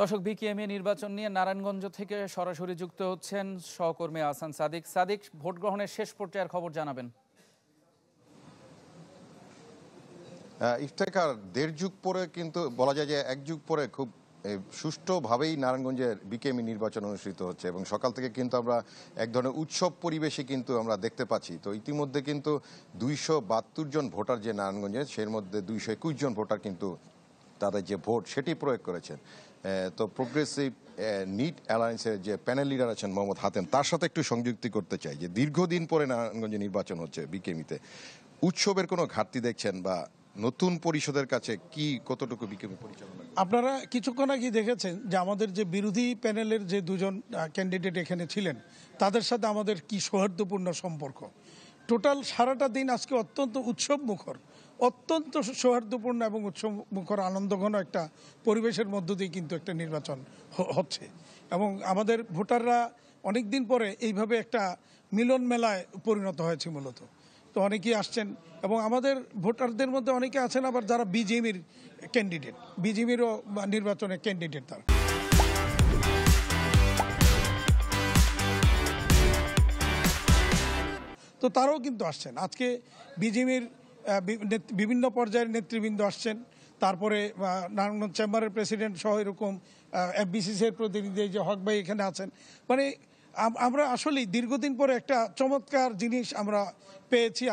দর্শক, বিকেএমএ নির্বাচন নিয়ে নারায়ণগঞ্জ থেকে সরাসরি যুক্ত হচ্ছেন সহকর্মী আহসান সাদিক। সাদিক, ভোট গ্রহণের শেষ পর্যায়ের খবর জানাবেন। ইফতেখার দেড় যুগ পরে কিন্তু বলা যায় যে এক যুগ পরে খুব সুষ্ঠুভাবেই নারায়ণগঞ্জের বিকেএমই নির্বাচন অনুষ্ঠিত হচ্ছে এবং সকাল থেকে কিন্তু আমরা এক ধরনের উৎসব পরিবেশে কিন্তু আমরা দেখতে পাচ্ছি। তো ইতিমধ্যে কিন্তু 272 জন ভোটার যে নারায়ণগঞ্জের, সেই মধ্যে 221 জন ভোটার কিন্তু তাদের যে ভোট সেটি প্রয়োগ করেছেন। তো প্রোগ্রেসিভ নিট অ্যালায়েন্সের যে প্যানেল লিডার আছেন মোহাম্মদ হাতেম, তার সাথে একটু সংযুক্তি করতে চাই যে দীর্ঘদিন পরে নারায়ণগঞ্জে নির্বাচন হচ্ছে বিকেএমইতে, উৎসবের কোনো ঘাটতি দেখছেন বা নতুন পরিষদের কাছে কি কতটুকু বিকেএমই পরিচালনা? আপনারা কিছুক্ষণ আগে দেখেছেন যে আমাদের যে বিরোধী প্যানেলের যে দুজন ক্যান্ডিডেট এখানে ছিলেন, তাদের সাথে আমাদের কি সৌহার্দ্যপূর্ণ সম্পর্ক। টোটাল সারাটা দিন আজকে অত্যন্ত উৎসব মুখর, অত্যন্ত সৌহার্দ্যপূর্ণ এবং উৎসব মুখর আনন্দঘন একটা পরিবেশের মধ্য দিয়ে কিন্তু একটা নির্বাচন হচ্ছে এবং আমাদের ভোটাররা অনেক দিন পরে এইভাবে একটা মিলন মেলায় পরিণত হয়েছে মূলত। তো অনেকেই আসছেন এবং আমাদের ভোটারদের মধ্যে অনেকে আছেন আবার যারা বিজেপির ক্যান্ডিডেট, বিজেপিরও নির্বাচনের ক্যান্ডিডেট তারা। তো তারাও কিন্তু আসছেন আজকে। বিজেপির বিভিন্ন পর্যায়ের নেতৃবৃন্দ আসছেন, তারপরে নারায়ণগঞ্জ চেম্বারের প্রেসিডেন্ট সহ এরকম এফবিসিসির প্রতিনিধি যে হক ভাই এখানে আছেন। মানে আমরা আসলেই দীর্ঘদিন পরে একটা চমৎকার জিনিস আমরা পেয়েছি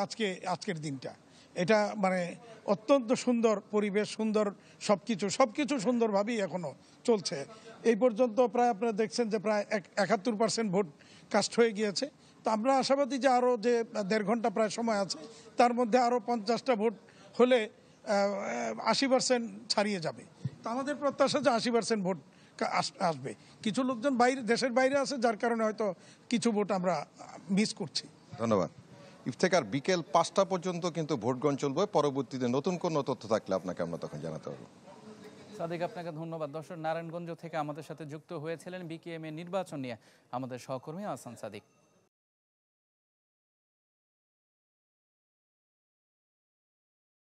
আজকের দিনটা। এটা মানে অত্যন্ত সুন্দর পরিবেশ, সুন্দর সবকিছু সুন্দরভাবেই এখনো চলছে। এই পর্যন্ত প্রায় আপনারা দেখছেন যে প্রায় 71% ভোট কাস্ট হয়ে গিয়েছে। তো আমরা আশাবাদী যে আরও যে 1.5 ঘন্টা প্রায় সময় আছে, তার মধ্যে আরও 50টা ভোট হলে 80% ছাড়িয়ে যাবে। তো আমাদের প্রত্যাশা যে 80% ভোট আসবে। কিছু লোকজন দেশের বাইরে আছে, যার কারণে হয়তো কিছু ভোট আমরা মিস করছি। ধন্যবাদ ইফতেখার। বিকেল 5টা পর্যন্ত কিন্তু ভোট গ্রহণ চলবে। পরবর্তীতে নতুন কোনো তথ্য থাকলে আপনাকে আমরা তখন জানাতে পারবো। সাদিক, আপনাকে ধন্যবাদ। দর্শক, নারায়ণগঞ্জ থেকে আমাদের সাথে যুক্ত হয়েছিলেন বিকেএমএ নির্বাচন নিয়ে আমাদের সহকর্মী আহসান সাদিক।